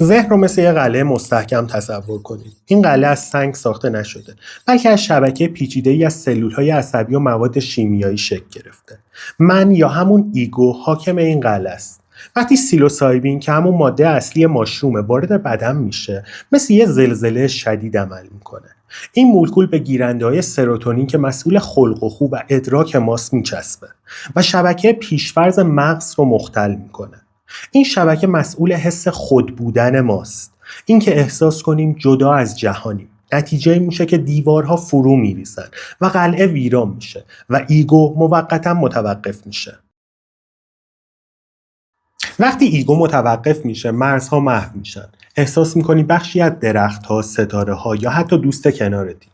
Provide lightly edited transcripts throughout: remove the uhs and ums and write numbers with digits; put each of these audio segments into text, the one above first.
ذهن رو مثل یه قلعه مستحکم تصور کنید. این قلعه از سنگ ساخته نشده، بلکه از شبکه پیچیده‌ای از سلول‌های عصبی و مواد شیمیایی شکل گرفته. من یا همون ایگو حاکم این قلعه است. وقتی سیلوسایبین که همون ماده اصلی ماشرومه وارد بدن میشه، مثل یه زلزله شدید عمل میکنه. این مولکول به گیرنده‌های سروتونین که مسئول خلق و خو و ادراک ماست میچسبه و شبکه پیش‌فرض مغز رو مختل میکنه. این شبکه مسئول حس خود بودن ماست. این که احساس کنیم جدا از جهانیم. نتیجه میشه که دیوارها فرو میریزن و قلعه ویران میشه و ایگو موقتا متوقف میشه. وقتی ایگو متوقف میشه، مرزها محو میشن. احساس میکنی بخشی از درختها، ستاره‌ها یا حتی دوست کنارتی.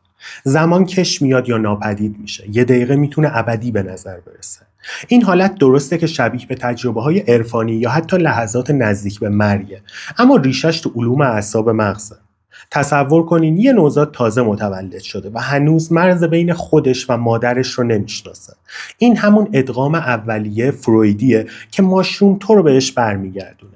زمان کش میاد یا ناپدید میشه. یه دقیقه میتونه ابدی به نظر برسه. این حالت درسته که شبیه به تجربه‌های عرفانی یا حتی لحظات نزدیک به مرگه، اما ریشش تو علوم اعصاب مغزه. تصور کنین یه نوزاد تازه متولد شده و هنوز مرز بین خودش و مادرش رو نمیشناسه. این همون ادغام اولیه فرویدیه که ماشروم تو رو بهش برمیگردونه.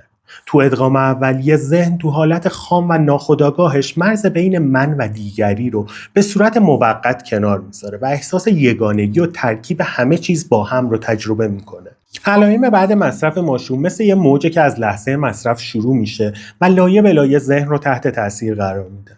تو ادغام اولیه ذهن تو حالت خام و ناخودآگاهش مرز بین من و دیگری رو به صورت موقت کنار میذاره و احساس یگانگی و ترکیب همه چیز با هم رو تجربه میکنه. علائم بعد مصرف ماشروم مثل یه موجه که از لحظه مصرف شروع میشه و لایه به لایه ذهن رو تحت تاثیر قرار میده.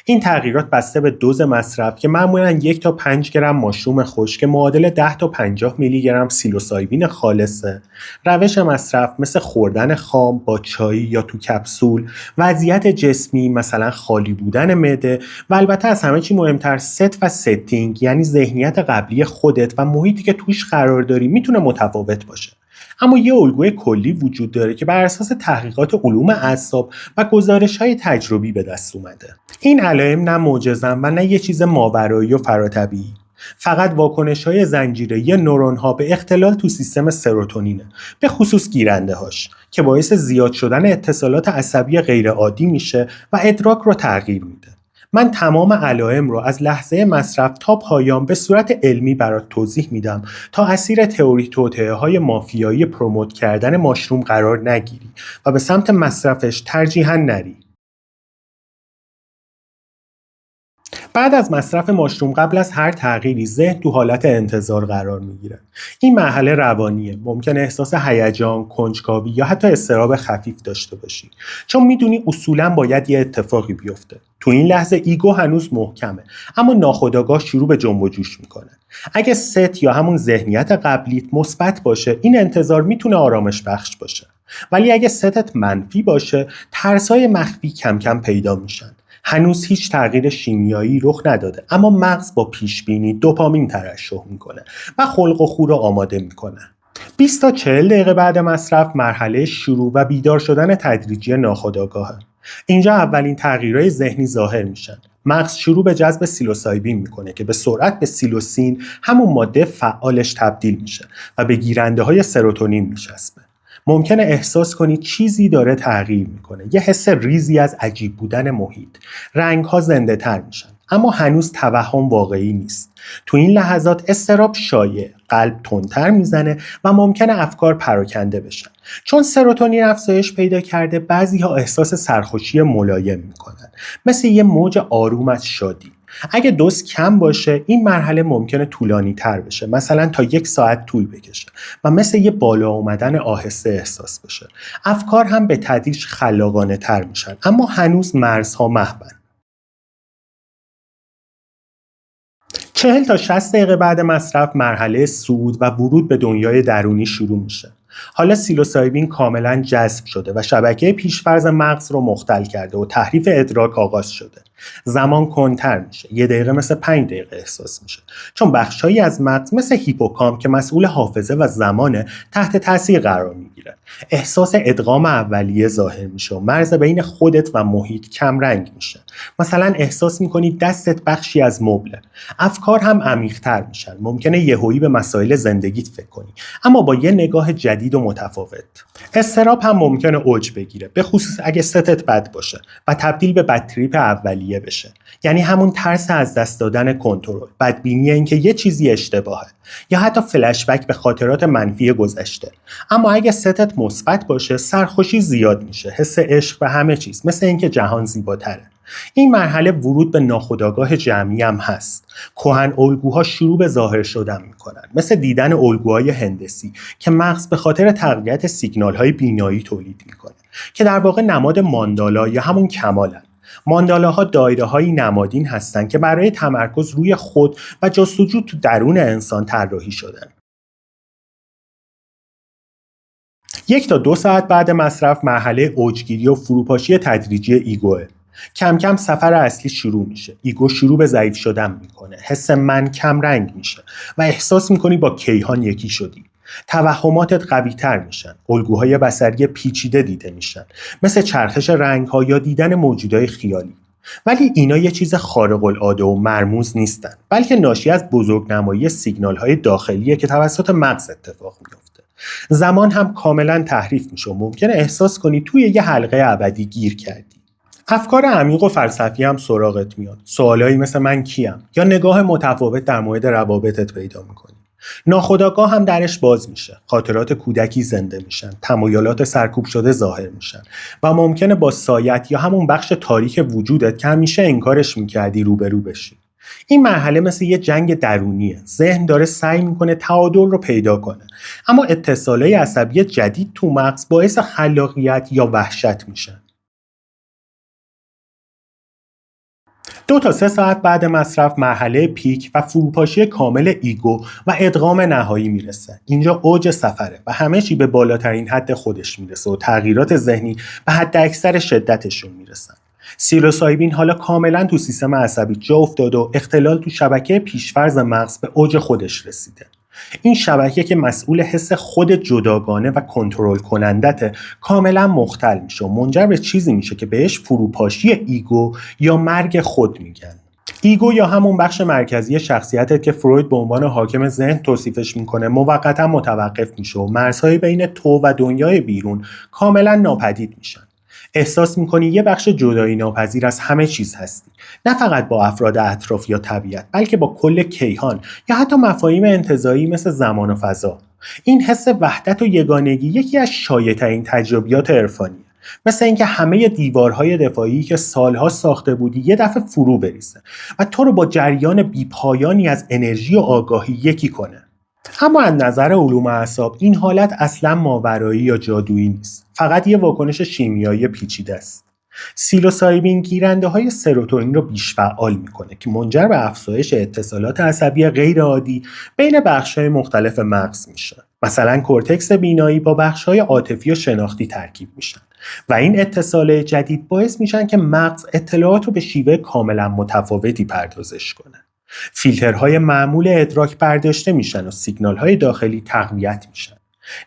این تغییرات بسته به دوز مصرف که معمولاً 1 تا 5 گرم ماشروم خشک که معادل 10 تا 50 میلی گرم سیلوسایبین خالصه، روش مصرف مثل خوردن خام با چای یا تو کپسول، وضعیت جسمی مثلا خالی بودن معده و البته از همه چی مهمتر ست و ستینگ، یعنی ذهنیت قبلی خودت و محیطی که توش قرار داری میتونه متفاوت باشه. اما یه الگوی کلی وجود داره که بر اساس تحقیقات علوم اعصاب و گزارش‌های تجربی به دست اومده. این علائم نه معجزه‌اند و نه یه چیز ماورایی و فراتبیعی. فقط واکنش‌های زنجیره‌ای نورون‌ها به اختلال تو سیستم سروتونینه، به خصوص گیرنده‌هاش، که باعث زیاد شدن اتصالات عصبی غیرعادی میشه و ادراک رو تغییر میده. من تمام علائم رو از لحظه مصرف تا پایان به صورت علمی برات توضیح میدم تا اسیر تئوری توطئه‌های مافیایی پروموت کردن ماشروم قرار نگیری و به سمت مصرفش ترجیحاً نری. بعد از مصرف ماشروم قبل از هر تغییری ذهن تو حالت انتظار قرار میگیره. این مرحله روانیه. ممکنه احساس هیجان، کنجکاوی یا حتی اضطراب خفیف داشته باشی، چون میدونی اصولاً باید یه اتفاقی بیفته. تو این لحظه ایگو هنوز محکمه، اما ناخودآگاه شروع به جنب و جوش میکنه. اگه ست یا همون ذهنیت قبلیت مثبت باشه، این انتظار میتونه آرامش بخش باشه. ولی اگه ستت منفی باشه، ترسای مخفی کم کم پیدا میشن. هنوز هیچ تغییر شیمیایی رخ نداده، اما مغز با پیشبینی دوپامین ترشح میکنه و خلق و خو رو آماده میکنه. 20 تا 40 دقیقه بعد مصرف مرحله شروع و بیدار شدن تدریجی ناخودآگاهه. اینجا اولین تغییرهای ذهنی ظاهر میشن. مغز شروع به جذب سیلوسایبین میکنه که به سرعت به سیلوسین، همون ماده فعالش، تبدیل میشه و به گیرنده‌های سروتونین میچسبه. ممکنه احساس کنی چیزی داره تغییر میکنه، یه حس ریزی از عجیب بودن محیط. رنگ‌ها زنده تر میشن، اما هنوز توهم واقعی نیست. تو این لحظات اضطراب شایع، قلب تندتر میزنه و ممکنه افکار پراکنده بشن. چون سروتونین افزایش پیدا کرده، بعضی‌ها احساس سرخوشی ملایم میکنن، مثل یه موج آروم از شادی. اگه دوز کم باشه، این مرحله ممکنه طولانی تر بشه، مثلا تا 1 ساعت طول بکشه و مثل یه بالا اومدن آهسته احساس بشه. افکار هم به تدریج خلاقانه تر میشن، اما هنوز مرزها محون. 40 تا 60 دقیقه بعد مصرف مرحله صعود و ورود به دنیای درونی شروع میشه. حالا سیلوسایبین کاملا جذب شده و شبکه پیش‌فرض مغز رو مختل کرده و تحریف ادراک آغاز شده. زمان کندتر میشه. 1 دقیقه مثل 5 دقیقه احساس میشه. چون بخشایی از مغز مثل هیپوکامپ که مسئول حافظه و زمانه تحت تاثیر قرار میگیره. احساس ادغام اولیه ظاهر میشه و مرز بین خودت و محیط کم رنگ میشه. مثلا احساس میکنی دستت بخشی از مبله. افکار هم عمیق‌تر میشن. ممکنه یهویی به مسائل زندگیت فکر کنی، اما با یه نگاه جدید و متفاوت. اضطراب هم ممکنه اوج بگیره، به خصوص اگه ستت بد باشه و تبدیل به بدتریپ اولیه اولیه بشه. یعنی همون ترس از دست دادن کنترل، بدبینی اینکه یه چیزی اشتباهه یا حتی فلش بک به خاطرات منفی گذشته. اما اگه ستت مثبت باشه، سرخوشی زیاد میشه، حس عشق به همه چیز، مثل اینکه جهان زیباتره. این مرحله ورود به ناخودآگاه جمعی هم هست. کهن الگوها شروع به ظاهر شدن میکنن، مثل دیدن الگوهای هندسی که مغز به خاطر تقویت سیگنال‌های بینایی تولید میکنه که در واقع نماد ماندالا یا همون کمالن. ماندالاها دایره‌های نمادین هستند که برای تمرکز روی خود و جستجو تو درون انسان طراحی شدن. 1 تا 2 ساعت بعد مصرف مرحله اوجگیری و فروپاشی تدریجی ایگوه. کم کم سفر اصلی شروع میشه. ایگو شروع به ضعیف شدن میکنه. حس من کم رنگ میشه و احساس میکنی با کیهان یکی شدی. توهماتت قوی تر میشن. الگوهای بصری پیچیده دیده میشن، مثل چرخش رنگ‌ها یا دیدن موجودات خیالی. ولی اینا یه چیز خارق العاده و مرموز نیستن، بلکه ناشی از بزرگنمایی سیگنال‌های داخلیه که توسط مغز اتفاق میفته. زمان هم کاملا تحریف میشه و ممکنه احساس کنی توی یه حلقه ابدی گیر کردی. افکار عمیق و فلسفی هم سراغت میاد. سوالایی مثل من کیم یا نگاه متفاوت در مورد روابطت پیدا میکنی. ناخودآگاه هم درش باز میشه. خاطرات کودکی زنده میشن، تمایلات سرکوب شده ظاهر میشن و ممکنه با سایت یا همون بخش تاریک وجودت که همیشه انکارش میکردی روبرو بشی. این مرحله مثل یه جنگ درونیه. ذهن داره سعی میکنه تعادل رو پیدا کنه، اما اتصالای عصبی جدید تو مغز باعث خلاقیت یا وحشت میشن. 2 تا 3 ساعت بعد مصرف مرحله پیک و فروپاشی کامل ایگو و ادغام نهایی میرسه. اینجا اوج سفره و همه چی به بالاترین حد خودش میرسه و تغییرات ذهنی به حد اکثر شدتشون میرسن. سیلوسایبین حالا کاملا تو سیستم عصبی جا افتاده و اختلال تو شبکه پیشفرض مغز به اوج خودش رسیده. این شبکه که مسئول حس خود جداگانه و کنترل کنندته کاملا مختل میشه و منجر به چیزی میشه که بهش فروپاشی ایگو یا مرگ خود میگن. ایگو یا همون بخش مرکزی شخصیتت که فروید به عنوان حاکم ذهن توصیفش میکنه موقتا متوقف میشه و مرزهای بین تو و دنیای بیرون کاملا ناپدید میشن. احساس میکنی یه بخش جدایی ناپذیر از همه چیز هستی، نه فقط با افراد اطراف یا طبیعت، بلکه با کل کیهان یا حتی مفاهیم انتزاعی مثل زمان و فضا. این حس وحدت و یگانگی یکی از شایع‌ترین تجربیات عرفانیه، مثل اینکه همه دیوارهای دفاعی که سالها ساخته بودی یه دفعه فرو بریزه و تو رو با جریان بیپایانی از انرژی و آگاهی یکی کنه. اما از نظر علوم اعصاب این حالت اصلا ماورایی یا جادویی نیست، فقط یه واکنش شیمیایی پیچیده است. سیلوسایبین گیرنده های سروتونین رو بیش فعال میکنه که منجر به افزایش اتصالات عصبی غیر عادی بین بخش‌های مختلف مغز میشه. مثلا کورتکس بینایی با بخش‌های عاطفی و شناختی ترکیب میشن و این اتصالات جدید باعث میشن که مغز اطلاعات رو به شیوه کاملا متفاوتی پردازش کنه. فیلترهای معمول ادراک برداشته میشن و سیگنالهای داخلی تقویت میشن.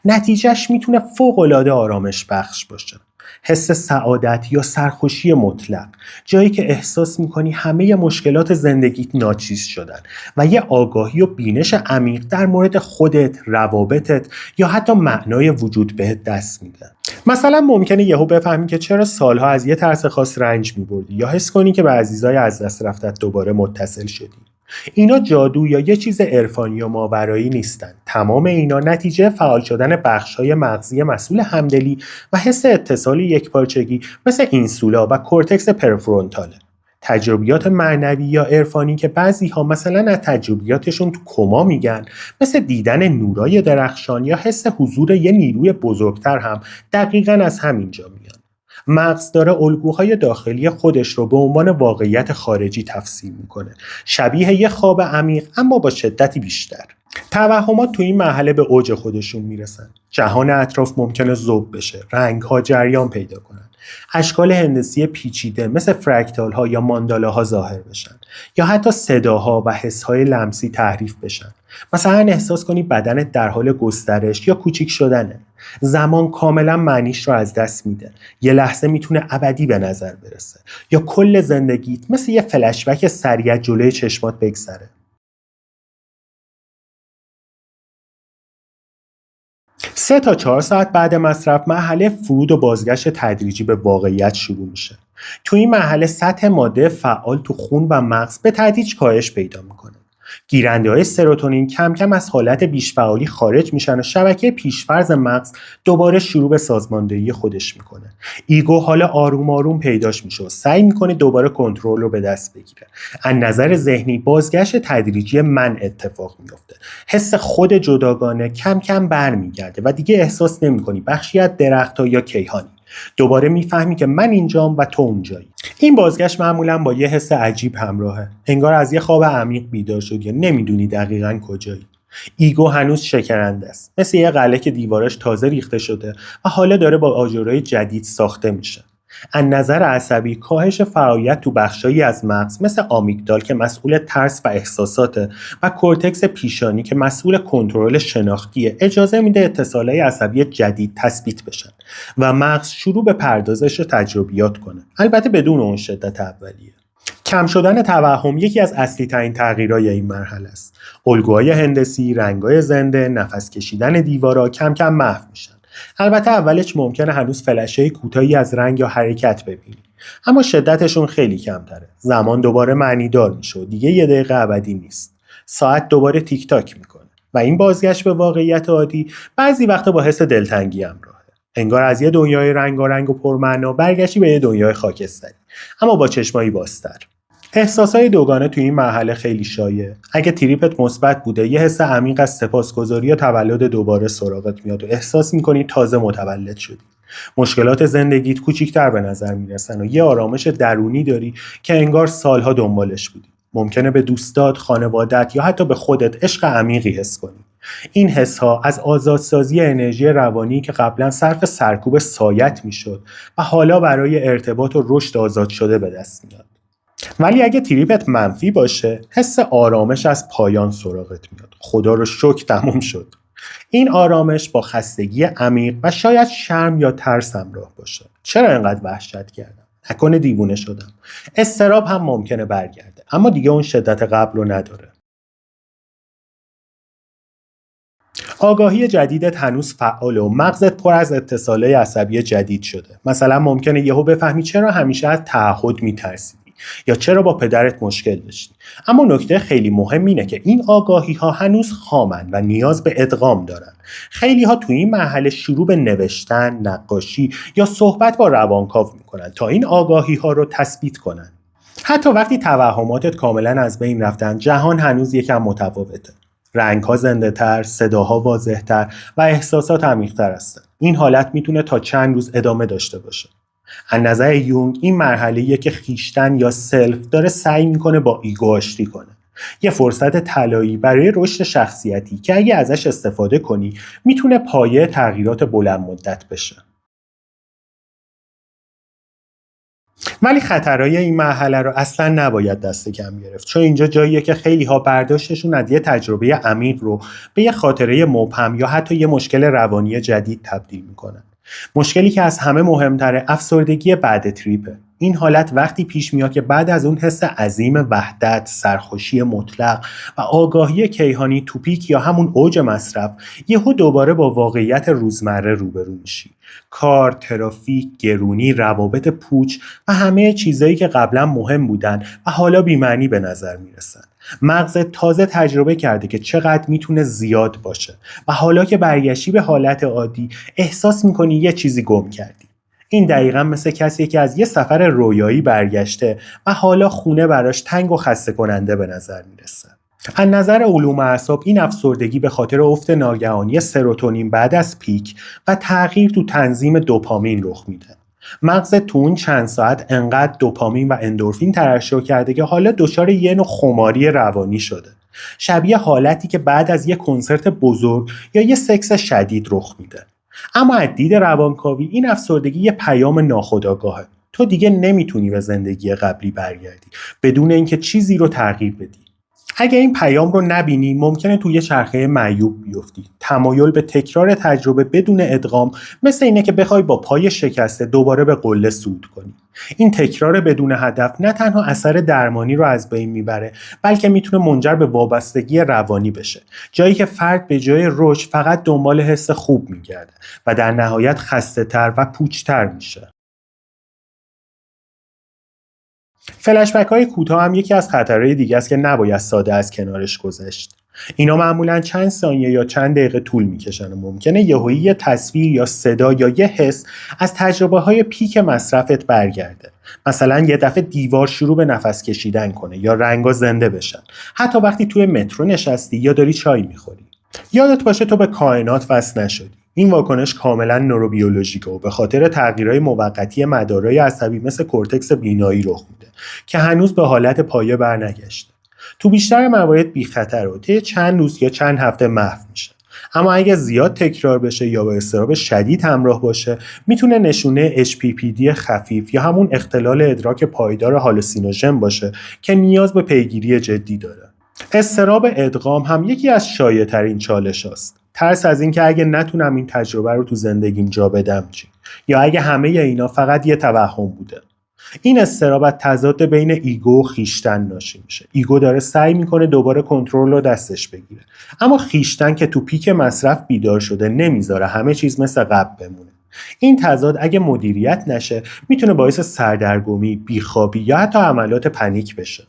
نتیجهش میتونه فوق‌العاده آرامش بخش باشه. حس سعادت یا سرخوشی مطلق، جایی که احساس میکنی همه مشکلات زندگیت ناچیز شدن و یه آگاهی و بینش عمیق در مورد خودت، روابطت یا حتی معنای وجود بهت دست میده. مثلا ممکنه یهو بفهمی که چرا سالها از یه ترس خاص رنج میبردی یا حس کنی که به عزیزای از دست رفتت دوباره متصل شدی. اینا جادو یا یه چیز عرفانی یا ماورایی نیستن. تمام اینا نتیجه فعال شدن بخش‌های مغزی مسئول همدلی و حس اتصال یکپارچگی مثل اینسولا و کورتکس پرفرونتاله. تجربیات معنوی یا عرفانی که بعضی‌ها مثلا از تجربیاتشون تو کما میگن، مثل دیدن نورای درخشان یا حس حضور یه نیروی بزرگتر، هم دقیقاً از همینجا میان. مغز داره الگوهای داخلی خودش رو به عنوان واقعیت خارجی تفسیر میکنه، شبیه یه خواب عمیق اما با شدتی بیشتر. توهمات تو این مرحله به اوج خودشون میرسن. جهان اطراف ممکنه ذوب بشه، رنگ‌ها جریان پیدا کنن، اشکال هندسی پیچیده مثل فرکتال‌ها یا ماندالاها ظاهر بشن، یا حتی صداها و حس‌های لمسی تحریف بشن. مثلا احساس کنی بدنت در حال گسترش یا کوچیک شدنه. زمان کاملا معنیش رو از دست میده. یه لحظه میتونه ابدی به نظر برسه یا کل زندگیت مثل یه فلشبک سریع جلوی چشمات بگذره. 3 تا 4 ساعت بعد مصرف مرحله فرود و بازگشت تدریجی به واقعیت شروع میشه. تو این مرحله سطح ماده فعال تو خون و مغز به تدریج کاهش پیدا میکنه. گیرنده‌های سروتونین کم کم از حالت بیش‌فعالی خارج میشن و شبکه پیش‌فرض مغز دوباره شروع به سازماندهی خودش میکنه. ایگو حالا آروم آروم پیداش میشه و سعی میکنه دوباره کنترل رو به دست بگیره. از نظر ذهنی بازگشت تدریجی من اتفاق میفته. حس خود جداگانه کم کم برمیگرده و دیگه احساس نمیکنی بخشی از درخت‌ها یا کیهانی. دوباره میفهمی که من اینجام و تو اونجایی. این بازگشت معمولا با یه حس عجیب همراهه. انگار از یه خواب عمیق بیدار شدی یا نمیدونی دقیقاً کجایی. ایگو هنوز شکننده است. مثل یه قلعه که دیوارش تازه ریخته شده و حالا داره با آجرهای جدید ساخته میشه. از نظر عصبی کاهش فعالیت تو بخشایی از مغز مثل آمیگدال که مسئول ترس و احساساته و کورتکس پیشانی که مسئول کنترل شناختیه اجازه میده اتصالهای عصبی جدید تثبیت بشن و مغز شروع به پردازش و تجربیات کنه. البته بدون اون شدت اولیه. کم شدن توهم یکی از اصلی ترین تغییرهای این مرحله است. الگوهای هندسی، رنگ‌های زنده، نفس کشیدن دیوارا کم کم محو میشن. البته اولش ممکنه هنوز فلشه کوتاهی از رنگ یا حرکت ببینی، اما شدتشون خیلی کمتره. زمان دوباره معنیدار میشه و دیگه یه دقیقه ابدی نیست. ساعت دوباره تیک تاک میکنه و این بازگشت به واقعیت عادی بعضی وقتا با حس دلتنگی همراهه. انگار از یه دنیای رنگارنگ و پرمعنا برگشتی به یه دنیای خاکستری، اما با چشمایی بازتر. احساسای دوگانه توی این مرحله خیلی شایعه. اگه تریپت مثبت بوده، یه حس عمیق از سپاسگزاری یا تولد دوباره سراغت میاد و احساس می‌کنی تازه متولد شدی. مشکلات زندگیت کوچیک‌تر به نظر میرسن و یه آرامش درونی داری که انگار سالها دنبالش بودی. ممکنه به دوستات، خانوادت یا حتی به خودت عشق عمیقی حس کنی. این حس‌ها از آزادسازی انرژی روانی که قبلا صرف سرکوب سایت میشد و حالا برای ارتباط و رشد آزاد شده به دست میاد. ولی اگه تریپت منفی باشه، حس آرامش از پایان سراغت میاد. خدا رو شکر تموم شد. این آرامش با خستگی عمیق و شاید شرم یا ترس همراه باشه. چرا اینقدر وحشت کردم؟ نکنه دیوونه شدم. اضطراب هم ممکنه برگرده، اما دیگه اون شدت قبل رو نداره. آگاهی جدیدت هنوز فعاله و مغزت پر از اتصالای عصبی جدید شده. مثلا ممکنه یهو بفهمی چرا همیشه از تعهد میترسیدی یا چرا با پدرت مشکل داشتی. اما نکته خیلی مهم اینه که این آگاهی ها هنوز خامن و نیاز به ادغام دارن. خیلی ها تو این مرحله شروع به نوشتن، نقاشی یا صحبت با روانکاو میکنن تا این آگاهی ها رو تثبیت کنن. حتی وقتی توهماتت کاملا از بین رفتن، جهان هنوز یکم متفاوته. رنگ‌ها زنده‌تر، صداها واضح‌تر و احساسات عمیق‌تر هستن. این حالت میتونه تا چند روز ادامه داشته باشه. از نظر یونگ این مرحله‌ایه که خیشتن یا سلف داره سعی میکنه با ایگو آشتی کنه. یه فرصت طلایی برای رشد شخصیتی که اگه ازش استفاده کنی میتونه پایه تغییرات بلند مدت بشه. ولی خطرهای این مرحله رو اصلا نباید دست کم گرفت، چون اینجا جاییه که خیلی ها برداشتشون از یه تجربه عمیق رو به یه خاطره مبهم یا حتی یه مشکل روانی جدید تبدیل میکنن. مشکلی که از همه مهمتره افسردگی بعد تریپه. این حالت وقتی پیش میاد که بعد از اون حس عظیم وحدت، سرخوشی مطلق و آگاهی کیهانی تو پیک یا همون اوج مصرف، یهو دوباره با واقعیت روزمره روبرو میشی. کار، ترافیک، گرونی، روابط پوچ و همه چیزایی که قبلا مهم بودن و حالا بی‌معنی به نظر میرسن. مغزت تازه تجربه کرده که چقدر میتونه زیاد باشه و حالا که برگشتی به حالت عادی احساس میکنی یه چیزی گم کردی. این دقیقا مثل کسی که از یه سفر رویایی برگشته و حالا خونه براش تنگ و خسته کننده به نظر میرسه. از نظر علوم اعصاب این افسردگی به خاطر افت ناگهانی سروتونین بعد از پیک و تغییر تو تنظیم دوپامین رخ میده. مغزت تو اون چند ساعت انقدر دوپامین و اندورفین ترشح کرده که حالا دچار یه نوع خماری روانی شده. شبیه حالتی که بعد از یه کنسرت بزرگ یا یه سکس شدید رخ میده. اما از دید روانکاوی این افسردگی یه پیام ناخودآگاهه. تو دیگه نمیتونی به زندگی قبلی برگردی بدون اینکه چیزی رو تغییر بدی. اگه این پیام رو نبینی ممکنه توی چرخه معیوب بیفتی. تمایل به تکرار تجربه بدون ادغام مثل اینه که بخوای با پای شکسته دوباره به قله صعود کنی. این تکرار بدون هدف نه تنها اثر درمانی رو از بین میبره، بلکه میتونه منجر به وابستگی روانی بشه. جایی که فرد به جای رشد فقط دنبال حس خوب میگرده و در نهایت خسته تر و پوچ تر میشه. فلشبک های کوتاه هم یکی از خطرهای دیگه است که نباید ساده از کنارش گذشت. اینا معمولاً چند ثانیه یا چند دقیقه طول میکشن و ممکنه یهویی یه تصویر یا صدا یا یه حس از تجربه‌های پیک مصرفت برگرده. مثلا یه دفعه دیوار شروع به نفس کشیدن کنه یا رنگا زنده بشن. حتی وقتی توی مترو نشستی یا داری چای میخوری. یادت باشه تو به کائنات وصل نشدی. این واکنش کاملا نوروبیولوژیکه و به خاطر تغییرهای موقتی مدارهای عصبی مثل کورتکس بینایی رخ میده که هنوز به حالت پایه برنگشته. تو بیشتر موارد بی خطر و طی چند روز یا چند هفته محو میشه. اما اگه زیاد تکرار بشه یا با اضطراب شدید همراه باشه، میتونه نشونه HPPD خفیف یا همون اختلال ادراک پایدار هالوسینوژن باشه که نیاز به پیگیری جدی داره. اضطراب ادغام هم یکی از شایع‌ترین چالش‌هاست. ترس از اینکه اگه نتونم این تجربه رو تو زندگیم جا بدم چی؟ یا اگه همه اینا فقط یه توهم بوده. این اضطراب از تضاد بین ایگو و خیشتن ناشی میشه. ایگو داره سعی میکنه دوباره کنترل رو دستش بگیره، اما خیشتن که تو پیک مصرف بیدار شده نمیذاره همه چیز مثل قبل بمونه. این تضاد اگه مدیریت نشه میتونه باعث سردرگمی، بیخوابی یا حتی حملات پنیک بشه.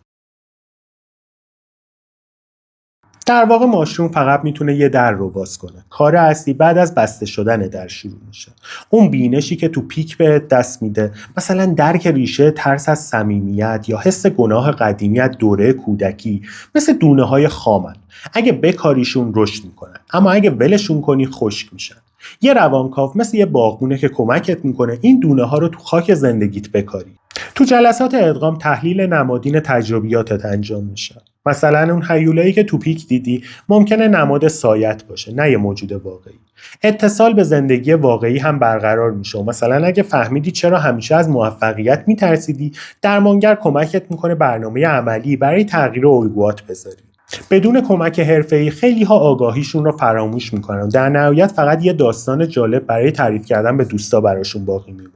در واقع ماشروم فقط میتونه یه در رو باز کنه. کار اصلی بعد از بسته شدن در شروع میشه. اون بینشی که تو پیک بهت دست میده، مثلا درک ریشه ترس از صمیمیت یا حس گناه قدیمی از دوره کودکی، مثل دونه های خامن. اگه بکاریشون رشد میکنن، اما اگه ولشون کنی خشک میشن. یه روانکاو مثل یه باغبونه که کمکت میکنه این دونه ها رو تو خاک زندگیت بکاری. تو جلسات ادغام تحلیل نمادین تجربیاتت انجام میشه. مثلا اون هیولایی که تو پیک دیدی ممکنه نماد سایت باشه، نه یه موجود واقعی. اتصال به زندگی واقعی هم برقرار میشه. مثلا اگه فهمیدی چرا همیشه از موفقیت میترسیدی، درمانگر کمکت میکنه برنامه عملی برای تغییر الگوات بذاری. بدون کمک حرفه‌ای خیلی‌ها آگاهیشون رو فراموش میکنن. در نهایت فقط یه داستان جالب برای تعریف کردن به دوستا براشون باقی میمونه.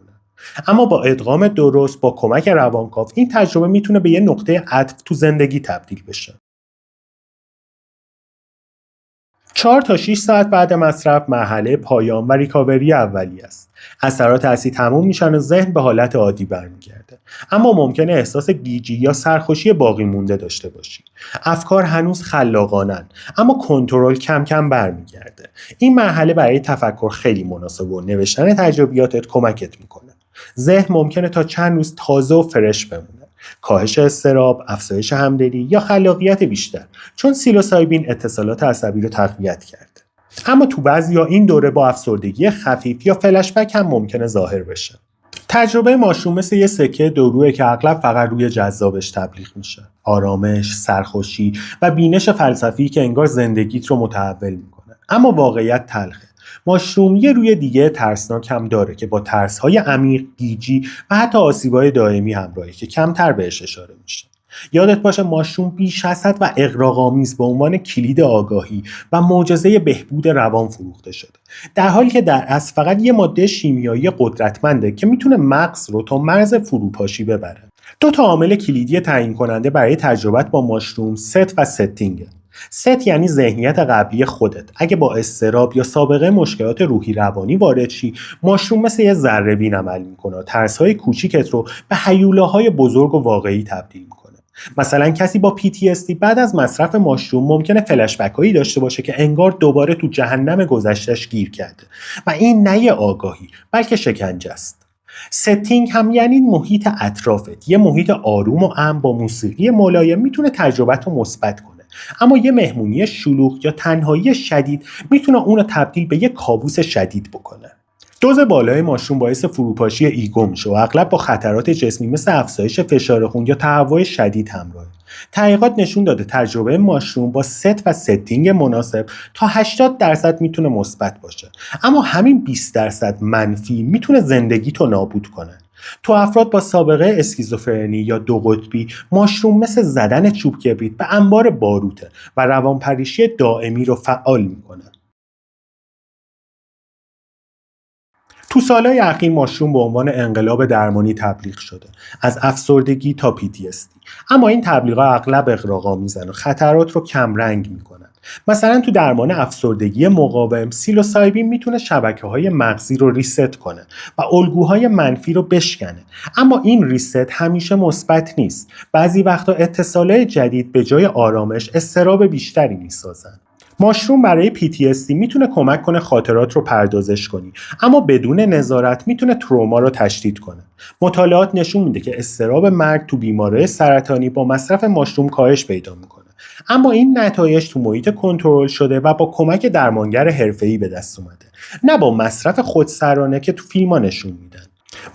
اما با ادغام درست، با کمک روانکاو، این تجربه میتونه به یه نقطه عطف تو زندگی تبدیل بشه. 4 تا 6 ساعت بعد مصرف مرحله پایان و ریکاوری اولیه است. اثرات اصلی تموم میشن و ذهن به حالت عادی برمیگرده. اما ممکنه احساس گیجی یا سرخوشی باقی مونده داشته باشی. افکار هنوز خلاقانن، اما کنترل کم کم برمیگرده. این مرحله برای تفکر خیلی مناسبه و نوشتن تجربیاتت کمکت میکنه. ذهن ممکنه تا چند روز تازه و فرش بمونه. کاهش اضطراب، افزایش همدلی یا خلاقیت بیشتر، چون سیلوسایبین اتصالات عصبی رو تقویت کرده. اما تو بعضیا این دوره با افسردگی خفیف یا فلشبک هم ممکنه ظاهر بشه. تجربه ماشروم مثل یه سکه دوروئه که اغلب فقط روی جذابش تبلیغ میشه. آرامش، سرخوشی و بینش فلسفی که انگار زندگیت رو متحول میکنه. اما واقعیت تلخه. ماشروم یه روی دیگه ترسناک هم داره که با ترس‌های عمیق، گیجی و حتی آسیب‌های دائمی همراهه که کمتر بهش اشاره میشه. یادت باشه ماشروم بیش حسد و اغراق‌آمیز به عنوان کلید آگاهی و معجزه بهبود روان فروخته شده، در حالی که در اصل فقط یه ماده شیمیایی قدرتمنده که میتونه مغز رو تا مرز فروپاشی ببره. 2 تا عامل کلیدی تعیین کننده برای تجربت با ماشروم، ست و ستینگه. ست یعنی ذهنیت قبلی خودت. اگه با اضطراب یا سابقه مشکلات روحی روانی وارد شی، ماشروم مثل یه ذره‌بین عمل میکنه. ترس‌های کوچیکت رو به هیولاهای بزرگ و واقعی تبدیل میکنه. مثلا کسی با PTSD بعد از مصرف ماشروم ممکنه فلشبک‌هایی داشته باشه که انگار دوباره تو جهنم گذشته‌اش گیر کرده و این نه یه آگاهی بلکه شکنجه است. ستینگ هم یعنی محیط اطرافت. یه محیط آروم و امن با موسیقی ملایم میتونه تجربت رو مثبت کنه، اما یه مهمونی شلوغ یا تنهایی شدید میتونه اون رو تبدیل به یه کابوس شدید بکنه. دوز بالای ماشروم باعث فروپاشی ایگو میشه و اغلب با خطرات جسمی مثل افزایش فشار خون یا تهوع شدید همراهه. تحقیقات نشون داده تجربه ماشروم با ست و ستینگ مناسب تا 80% میتونه مثبت باشه، اما همین 20% منفی میتونه زندگیتو نابود کنه. تو افراد با سابقه اسکیزوفرنی یا دو قطبی، ماشروم مثل زدن چوب کبریت به انبار باروته و روانپریشی دائمی رو فعال میکنه. تو سالهای اخیر ماشروم به عنوان انقلاب درمانی تبلیغ شده، از افسردگی تا PTSD. اما این تبلیغات اغلب اغراق‌آمیزن و خطرات رو کم رنگ میکنن. مثلا تو درمان افسردگی مقاوم سیلوسایبین میتونه شبکه‌های مغزی رو ریست کنه و الگوهای منفی رو بشکنه. اما این ریست همیشه مثبت نیست. بعضی وقتا اتصالات جدید به جای آرامش اضطراب بیشتری میسازن. ماشروم برای PTSD میتونه کمک کنه خاطرات رو پردازش کنی، اما بدون نظارت میتونه تروما رو تشدید کنه. مطالعات نشون میده که اضطراب مرگ تو بیماری سرطانی با مصرف ماشروم کاهش پیدا میکنه. اما این نتایج تو محیط کنترل شده و با کمک درمانگر حرفه‌ای به دست اومده، نه با مصرف خودسرانه که تو فیلم‌ها نشون میدن.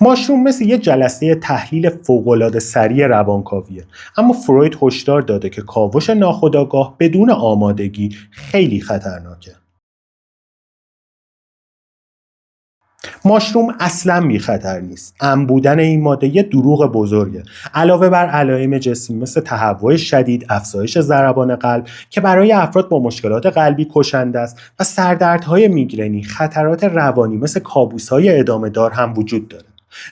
ماشروم مثل یه جلسه تحلیل فوق‌العاده سریع روانکاویه، اما فروید هشدار داده که کاوش ناخودآگاه بدون آمادگی خیلی خطرناکه. ماشروم اصلا بی خطر نیست. امن بودن این ماده یه دروغ بزرگه. علاوه بر علائم جسمی مثل تهوع شدید، افزایش ضربان قلب که برای افراد با مشکلات قلبی کشنده است و سردردهای میگرنی، خطرات روانی مثل کابوس‌های ادامه دار هم وجود داره.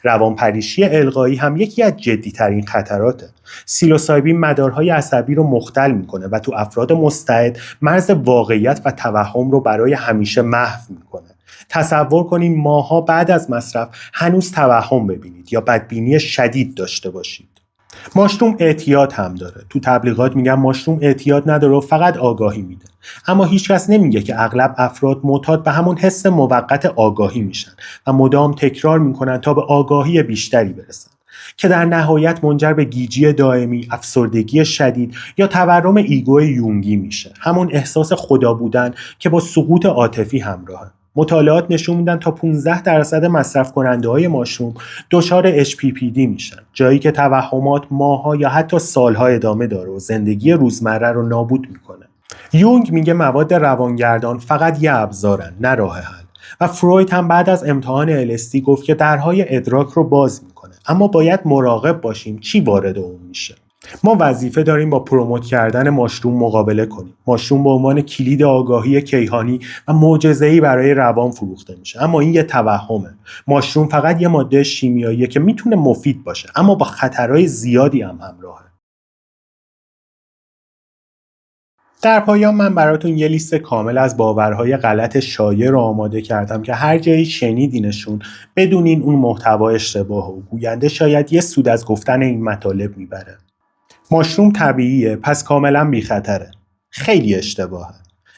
روانپریشی القایی هم یکی از جدی‌ترین خطراته. سیلوسایبین مدارهای عصبی رو مختل میکنه و تو افراد مستعد مرز واقعیت و توهم رو برای همیشه محو میکنه. تصور کنید ماه‌ها بعد از مصرف هنوز توهم ببینید یا بدبینی شدید داشته باشید. ماشروم اعتیاد هم داره. تو تبلیغات میگن ماشروم اعتیاد نداره و فقط آگاهی میده. اما هیچکس نمیگه که اغلب افراد معتاد به همون حس موقت آگاهی میشن و مدام تکرار میکنن تا به آگاهی بیشتری برسن که در نهایت منجر به گیجی دائمی، افسردگی شدید یا تورم ایگو یونگی میشه. همون احساس خدا بودن که با سقوط عاطفی همراهه. مطالعات نشون میدن تا 15% مصرف کننده های ماشروم دچار HPPD میشن، جایی که توهمات ماه‌ها یا حتی سال‌ها ادامه داره و زندگی روزمره رو نابود میکنه. یونگ میگه مواد روانگردان فقط یه ابزارن، نه راه حل. و فروید هم بعد از امتحان LSD گفت که درهای ادراک رو باز میکنه، اما باید مراقب باشیم چی وارد اون میشه. ما وظیفه داریم با پروموت کردن ماشروم مقابله کنیم. ماشروم به عنوان کلید آگاهی کیهانی و معجزه‌ای برای روان فروخته میشه، اما این یه توهمه. ماشروم فقط یه ماده شیمیاییه که میتونه مفید باشه، اما با خطرهای زیادی هم همراهه. در پایان من براتون یه لیست کامل از باورهای غلط شایع رو آماده کردم که هر جایی شنیدینشون بدونین اون محتوا اشتباهه و گوینده شاید یه سود از گفتن این مطالب میبره. ماشروم طبیعیه، پس کاملا بی خطره. خیلی اشتباهه.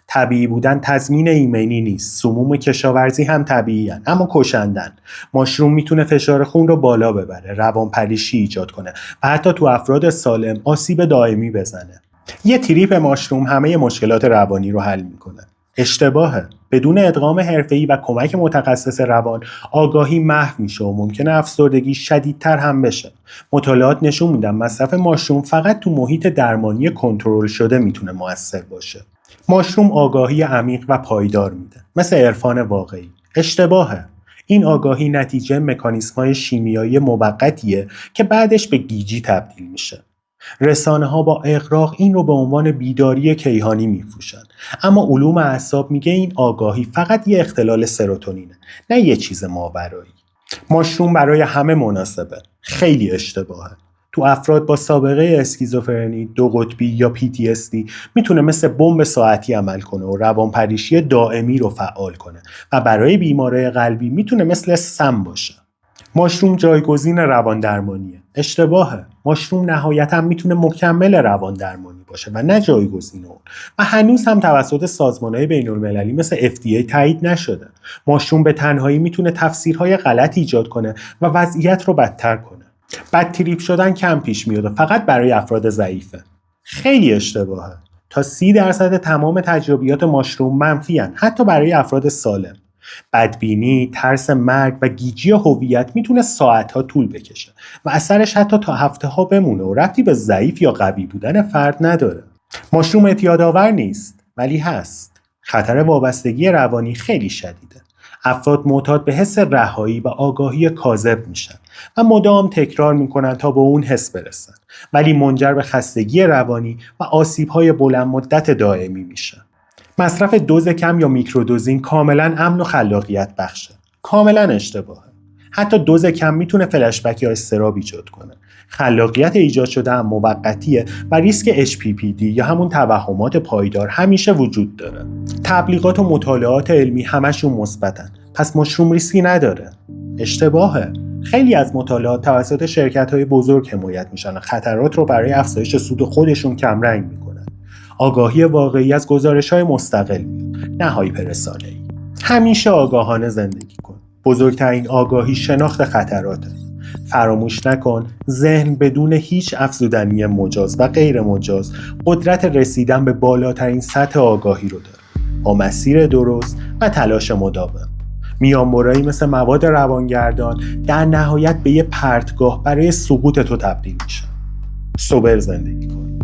طبیعی بودن تضمین ایمنی نیست. سموم کشاورزی هم طبیعی‌اند اما کشندن. ماشروم میتونه فشار خون رو بالا ببره، روانپریشی ایجاد کنه و حتی تو افراد سالم آسیب دائمی بزنه. یه تریپ ماشروم همه مشکلات روانی رو حل میکنه. اشتباهه. بدون ادغام حرفه‌ای و کمک متخصص روان، آگاهی محو میشه و ممکنه افسردگی شدیدتر هم بشه. مطالعات نشون میدن مصرف ماشروم فقط تو محیط درمانی کنترل شده میتونه مؤثر باشه. ماشروم آگاهی عمیق و پایدار میده، مثل عرفان واقعی. اشتباهه. این آگاهی نتیجه مکانیزم‌های شیمیایی موقتیه که بعدش به گیجی تبدیل میشه. رسانه‌ها با اغراق این رو به عنوان بیداری کیهانی میفروشن، اما علوم اعصاب میگه این آگاهی فقط یه اختلال سروتونینه، نه یه چیز ماورایی. ماشروم برای همه مناسبه. خیلی اشتباهه. تو افراد با سابقه اسکیزوفرنی، دو قطبی یا PTSD میتونه مثل بمب ساعتی عمل کنه و روانپریشی دائمی رو فعال کنه و برای بیماری قلبی میتونه مثل سم باشه. ماشروم جایگزین رواندرمانیه. اشتباهه. ماشروم نهایتاً میتونه مکمل رواندرمانی باشه و نه جایگزین اون. و هنوز هم توسط سازمان‌های بین‌المللی مثل FDA تایید نشده. ماشروم به تنهایی میتونه تفسیرهای غلط ایجاد کنه و وضعیت رو بدتر کنه. بد تریپ شدن کم پیش میاد و فقط برای افراد ضعیفه. خیلی اشتباهه. تا 30% تمام تجربیات ماشروم منفی هن، حتی برای افراد سالم. بدبینی، ترس مرگ و گیجی هویت میتونه ساعتها طول بکشه و اثرش حتی تا هفته‌ها بمونه و ربطی به ضعیف یا قوی بودن فرد نداره. ماشروم اعتیادآور نیست، ولی هست. خطر وابستگی روانی خیلی شدیده. افراد معتاد به حس رهایی و آگاهی کاذب میشن و مدام تکرار میکنن تا به اون حس برسن، ولی منجر به خستگی روانی و آسیب‌های بلند مدت دائمی میشن. مصرف دوز کم یا میکرودوزین کاملا امن و خلاقیت بخشه. کاملا اشتباهه. حتی دوز کم میتونه فلشبک یا اضطراب ایجاد کنه. خلاقیت ایجاد شده هم موقتیه و ریسک HPPD یا همون توهمات پایدار همیشه وجود داره. تبلیغات و مطالعات علمی همشون مثبتن، پس مشروم ریسکی نداره. اشتباهه. خیلی از مطالعات توسط شرکت‌های بزرگ حمایت میشن و خطرات رو برای افزایش سود خودشون کمرنگ میکنن. آگاهی واقعی از گزارش‌های مستقل میاد، نه هایپرسانه‌ای. همیشه آگاهانه زندگی کن. بزرگترین آگاهی شناخت خطراته. فراموش نکن ذهن بدون هیچ افزودنی مجاز و غیر مجاز قدرت رسیدن به بالاترین سطح آگاهی رو داره، با مسیر درست و تلاش مداوم. میانبرایی مثل مواد روانگردان در نهایت به یه پرتگاه برای سقوط تو تبدیل میشن. سوبر زندگی کن.